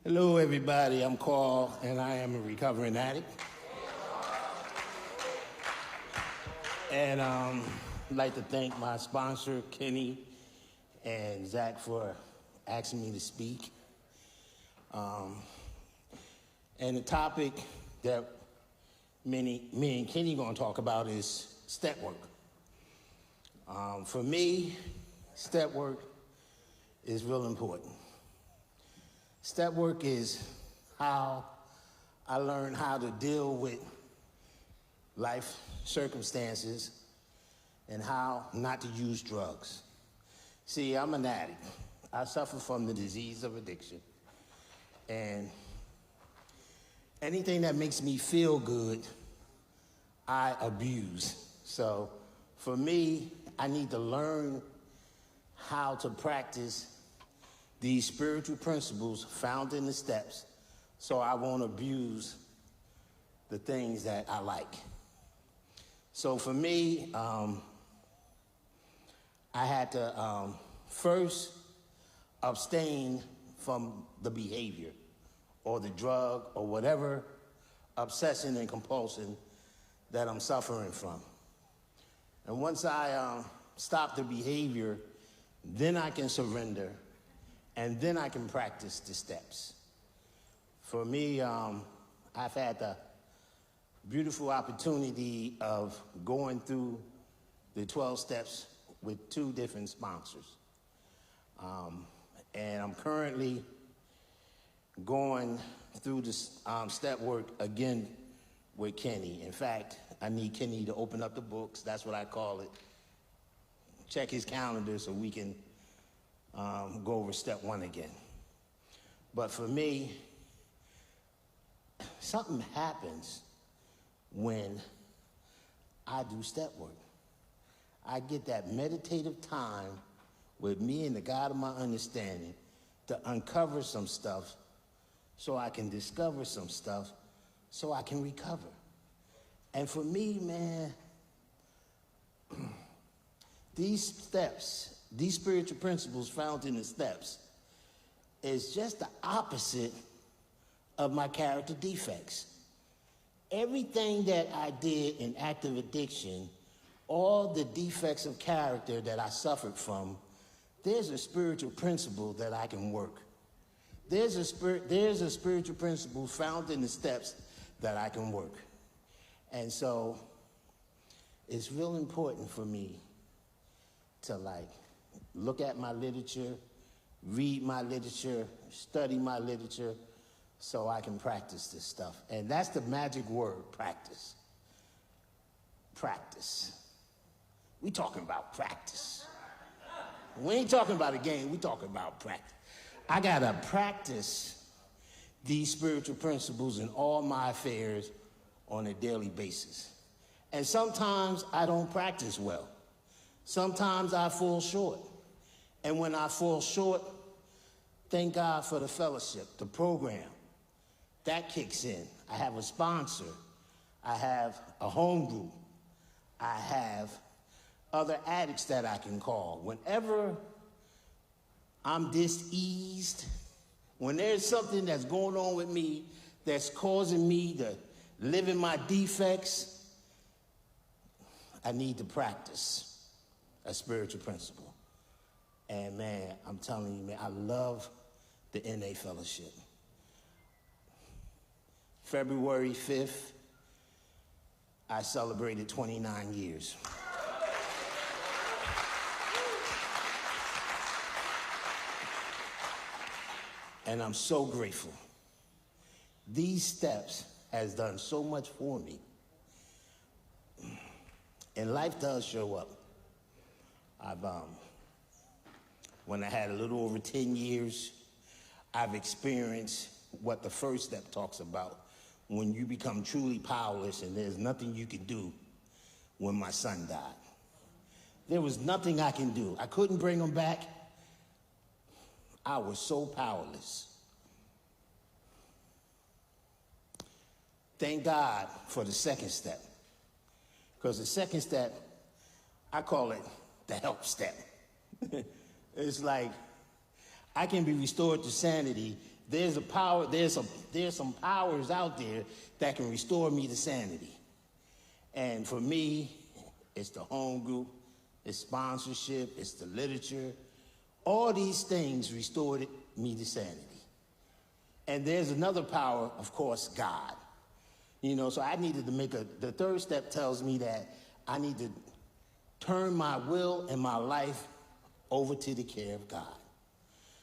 Hello, everybody. I'm Carl, and I am a recovering addict. And I'd like to thank my sponsor, Kenny, and Zach for asking me to speak. And the topic that me and Kenny going to talk about is step work. For me, step work is real important. Step work is how I learned how to deal with life circumstances and how not to use drugs. See, I'm an addict. I suffer from the disease of addiction. And anything that makes me feel good, I abuse. So for me, I need to learn how to practice these spiritual principles found in the steps so I won't abuse the things that I like. So for me, I had to first abstain from the behavior or the drug or whatever obsession and compulsion that I'm suffering from. And once I stop the behavior, then I can surrender, and then I can practice the steps. For me, I've had the beautiful opportunity of going through the 12 steps with 2 different sponsors. And I'm currently going through the step work again with Kenny. In fact, I need Kenny to open up the books. That's what I call it. Check his calendar so we can go over step 1 again. But for me, something happens when I do step work. I get that meditative time with me and the God of my understanding to uncover some stuff so I can discover some stuff so I can recover. And for me, man, these steps, these spiritual principles found in the steps, is just the opposite of my character defects. Everything that I did in active addiction, all the defects of character that I suffered from, there's a spiritual principle that I can work. There's a spiritual principle found in the steps that I can work. And so it's real important for me to look at my literature, read my literature, study my literature, so I can practice this stuff. And that's the magic word, practice. Practice. We talking about practice. We ain't talking about a game, we talking about practice. I gotta practice these spiritual principles in all my affairs on a daily basis. And sometimes I don't practice well. Sometimes I fall short. And when I fall short, thank God for the fellowship, the program. That kicks in. I have a sponsor. I have a home group. I have other addicts that I can call. Whenever I'm diseased, when there's something that's going on with me that's causing me to live in my defects, I need to practice a spiritual principle. And man, I'm telling you, man, I love the NA Fellowship. February 5th, I celebrated 29 years. And I'm so grateful. These steps has done so much for me. And life does show up. When I had a little over 10 years, I've experienced what the first step talks about, when you become truly powerless and there's nothing you can do. When my son died, there was nothing I can do. I couldn't bring him back. I was so powerless. Thank God for the second step. Because the second step, I call it the help step. It's like, I can be restored to sanity there's a power, there's some powers out there that can restore me to sanity. And for me, it's the home group, it's sponsorship, it's the literature. All these things restored me to sanity. And there's another power, of course, God. So I needed to the third step tells me that I need to turn my will and my life over to the care of God.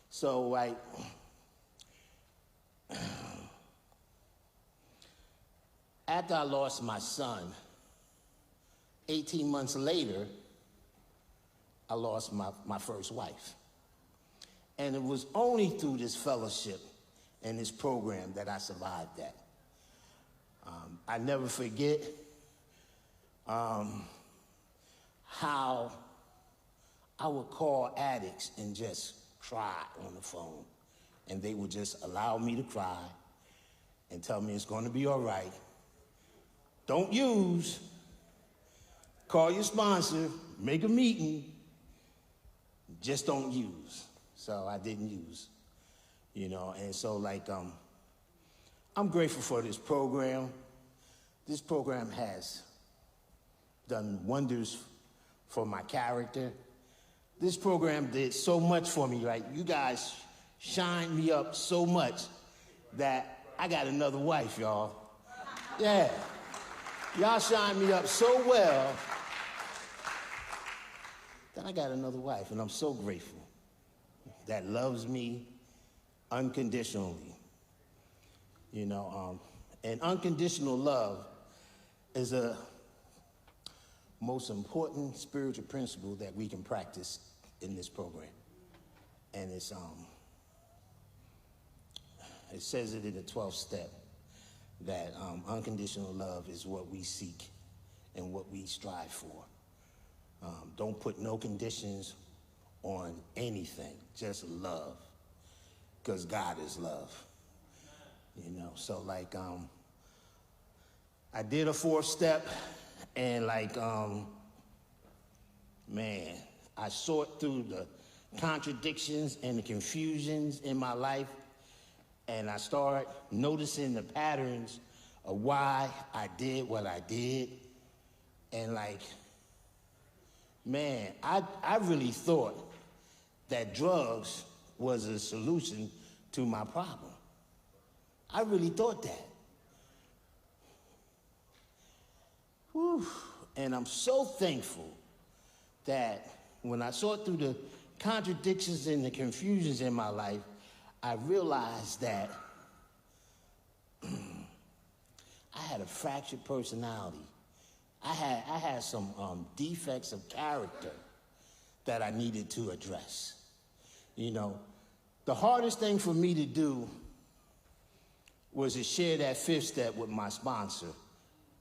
So, like, after I lost my son, 18 months later, I lost my first wife. And it was only through this fellowship and this program that I survived that. I never forget how I would call addicts and just cry on the phone. And they would just allow me to cry and tell me it's going to be all right. Don't use. Call your sponsor, make a meeting. Just don't use. So I didn't use, and so like, I'm grateful for this program. This program has done wonders for my character. This program did so much for me, right? You guys shined me up so much that I got another wife, y'all. Yeah. Y'all shined me up so well that I got another wife, and I'm so grateful. That loves me unconditionally. And unconditional love is a most important spiritual principle that we can practice in this program. And it says it in the 12th step that unconditional love is what we seek and what we strive for. Don't put no conditions on anything, just love, because God is love. So like, I did a 4th step, and like, man, I sort through the contradictions and the confusions in my life, and I start noticing the patterns of why I did what I did. And like, man, I really thought that drugs was a solution to my problem. I really thought that. Whew. And I'm so thankful that when I saw through the contradictions and the confusions in my life, I realized that I had a fractured personality. I had some defects of character that I needed to address. The hardest thing for me to do was to share that 5th step with my sponsor.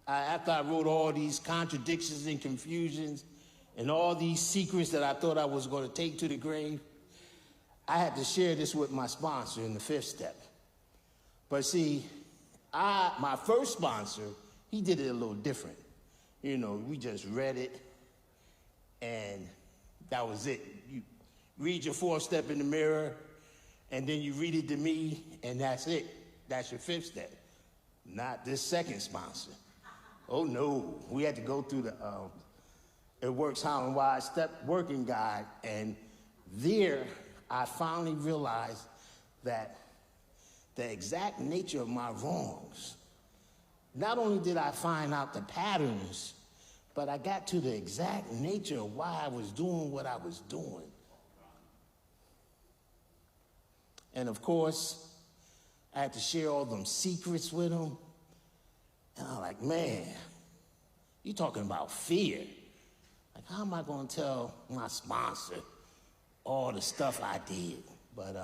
After I wrote all these contradictions and confusions and all these secrets that I thought I was going to take to the grave, I had to share this with my sponsor in the 5th step. But see, my first sponsor, he did it a little different. We just read it, and that was it. You read your 4th step in the mirror, and then you read it to me, and that's it. That's your 5th step. Not this second sponsor. Oh no, we had to go through the It Works How and Why Step Working Guide, and there I finally realized that the exact nature of my wrongs, not only did I find out the patterns, but I got to the exact nature of why I was doing what I was doing. And of course, I had to share all them secrets with him. And I'm like, man, you talking about fear. Like, how am I going to tell my sponsor all the stuff I did? But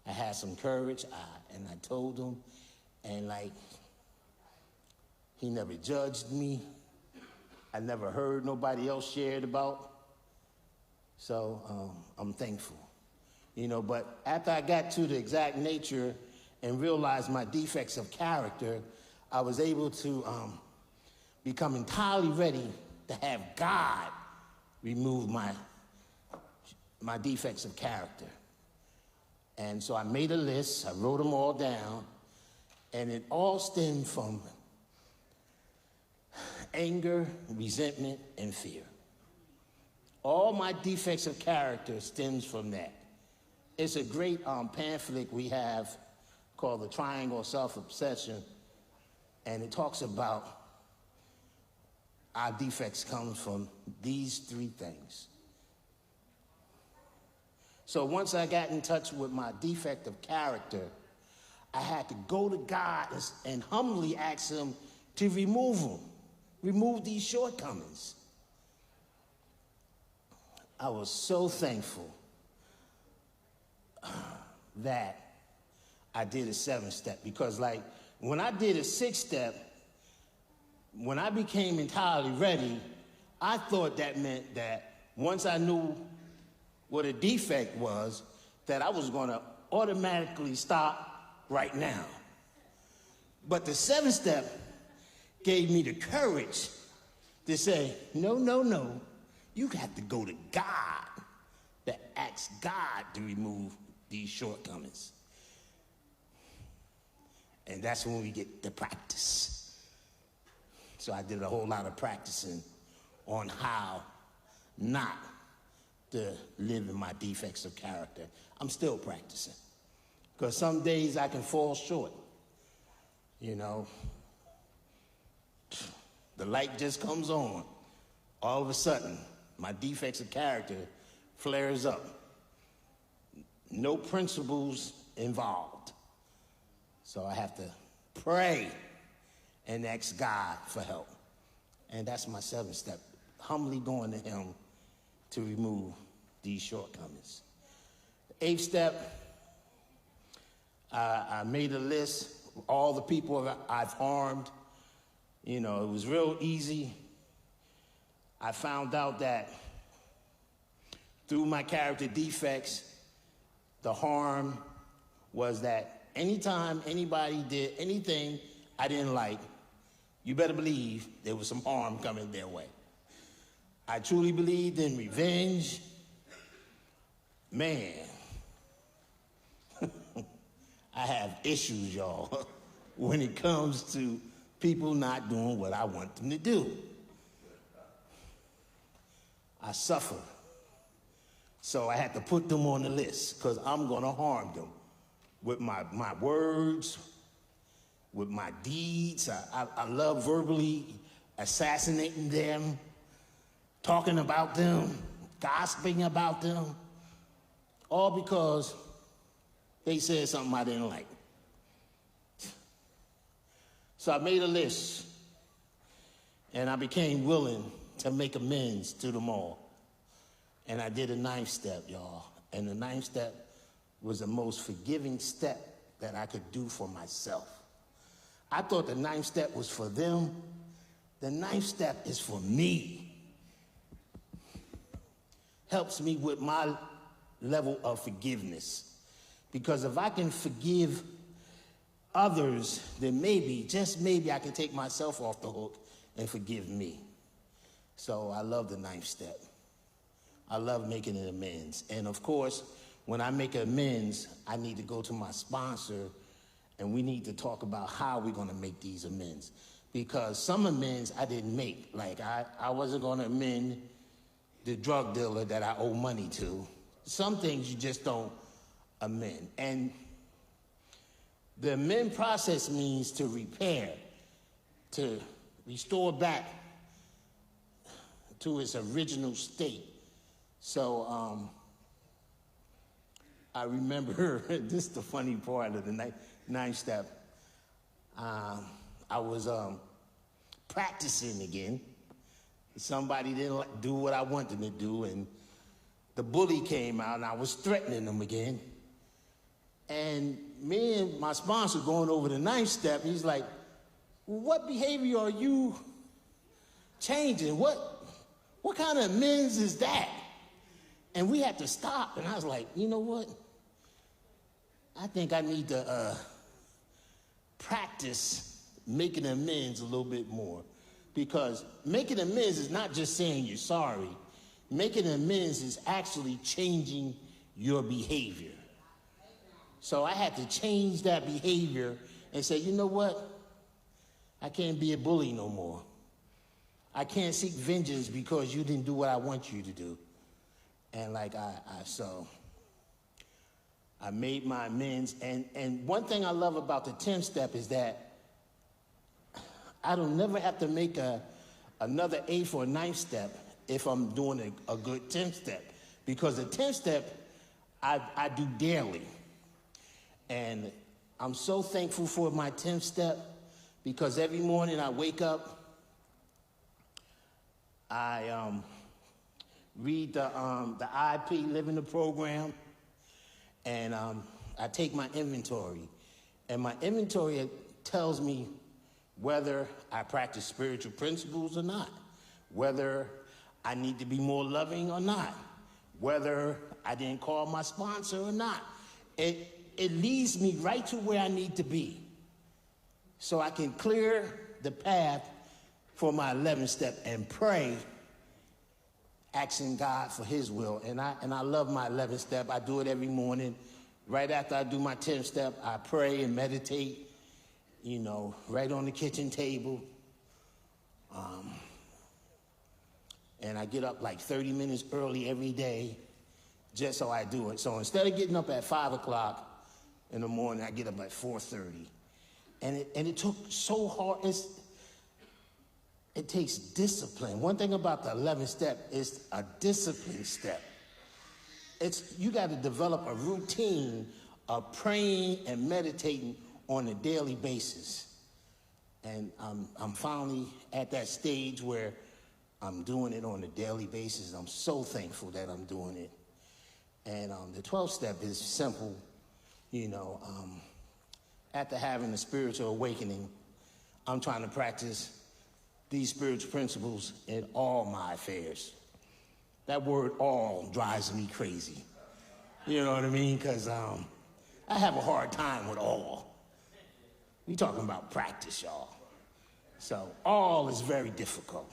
I had some courage, and I told him, and like, he never judged me. I never heard nobody else share it about. So I'm thankful. But after I got to the exact nature and realized my defects of character, I was able to become entirely ready to have God remove my defects of character. And so I made a list, I wrote them all down, and it all stemmed from anger, resentment, and fear. All my defects of character stems from that. It's a great pamphlet we have called The Triangle of Self-Obsession, and it talks about our defects come from these three things. So once I got in touch with my defect of character, I had to go to God and humbly ask him to remove them, remove these shortcomings. I was so thankful that I did a 7-step, because like when I did a 6-step, when I became entirely ready, I thought that meant that once I knew what a defect was, that I was gonna automatically stop right now. But the 7-step gave me the courage to say, no, no, no, you have to go to God, to ask God to remove these shortcomings. And that's when we get the practice. So I did a whole lot of practicing on how not to live in my defects of character. I'm still practicing, because some days I can fall short. You know, the light just comes on. All of a sudden, my defects of character flares up. No principles involved. So I have to pray and ask God for help. And that's my 7-step, humbly going to him to remove these shortcomings. The 8th step, I made a list of all the people I've harmed. You know, it was real easy. I found out that through my character defects, the harm was that anytime anybody did anything I didn't like, you better believe there was some harm coming their way. I truly believed in revenge. Man, I have issues, y'all, when it comes to people not doing what I want them to do. I suffer. So I had to put them on the list, because I'm going to harm them with my words, with my deeds. I love verbally assassinating them, talking about them, gossiping about them, all because they said something I didn't like. So I made a list, and I became willing to make amends to them all. And I did a 9th step, y'all. And the 9th step was the most forgiving step that I could do for myself. I thought the 9th step was for them. The 9th step is for me. Helps me with my level of forgiveness. Because if I can forgive others, then maybe, just maybe, I can take myself off the hook and forgive me. So I love the 9th step. I love making an amends. And of course, when I make amends, I need to go to my sponsor, and we need to talk about how we're gonna make these amends. Because some amends I didn't make. Like I wasn't gonna amend the drug dealer that I owe money to. Some things you just don't amend. And the amend process means to repair, to restore back to its original state. So I remember, this is the funny part of the 9th step. I was practicing again. Somebody didn't do what I wanted them to do, and the bully came out, and I was threatening them again. And me and my sponsor going over the 9th step, he's like, what behavior are you changing? What kind of amends is that? And we had to stop, and I was like, you know what? I think I need to practice making amends a little bit more. Because making amends is not just saying you're sorry. Making amends is actually changing your behavior. So I had to change that behavior and say, you know what? I can't be a bully no more. I can't seek vengeance because you didn't do what I want you to do. And like so I made my amends. And one thing I love about the 10th step is that I don't never have to make another 8th or 9th step if I'm doing a good 10th step. Because the 10th step, I do daily. And I'm so thankful for my 10th step because every morning I wake up, I read the IP, Living the Program, and I take my inventory. And my inventory tells me whether I practice spiritual principles or not, whether I need to be more loving or not, whether I didn't call my sponsor or not. It leads me right to where I need to be so I can clear the path for my 11th step and pray, asking God for his will. And I love my 11th step. I do it every morning. Right after I do my 10th step, I pray and meditate, you know, right on the kitchen table. And I get up like 30 minutes early every day just so I do it. So instead of getting up at 5 o'clock in the morning, I get up at 4:30. And it took so hard. It takes discipline. One thing about the 11th step is a discipline step. You got to develop a routine of praying and meditating on a daily basis. And I'm finally at that stage where I'm doing it on a daily basis. I'm so thankful that I'm doing it. And the 12th step is simple. You know, after having a spiritual awakening, I'm trying to practice these spiritual principles in all my affairs. That word all drives me crazy. You know what I mean? Because I have a hard time with all. We talking about practice, y'all. So all is very difficult.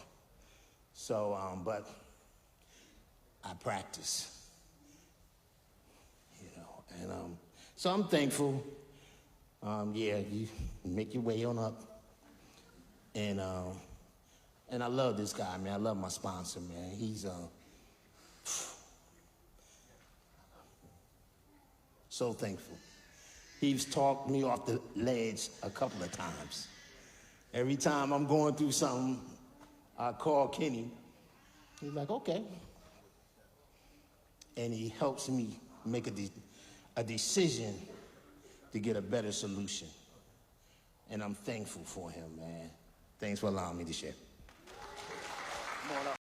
So, but I practice. You know, and so I'm thankful. Yeah, you make your way on up. And I love this guy, man. I love my sponsor, man. He's so thankful. He's talked me off the ledge a couple of times. Every time I'm going through something, I call Kenny. He's like, okay. And he helps me make a decision to get a better solution. And I'm thankful for him, man. Thanks for allowing me to share.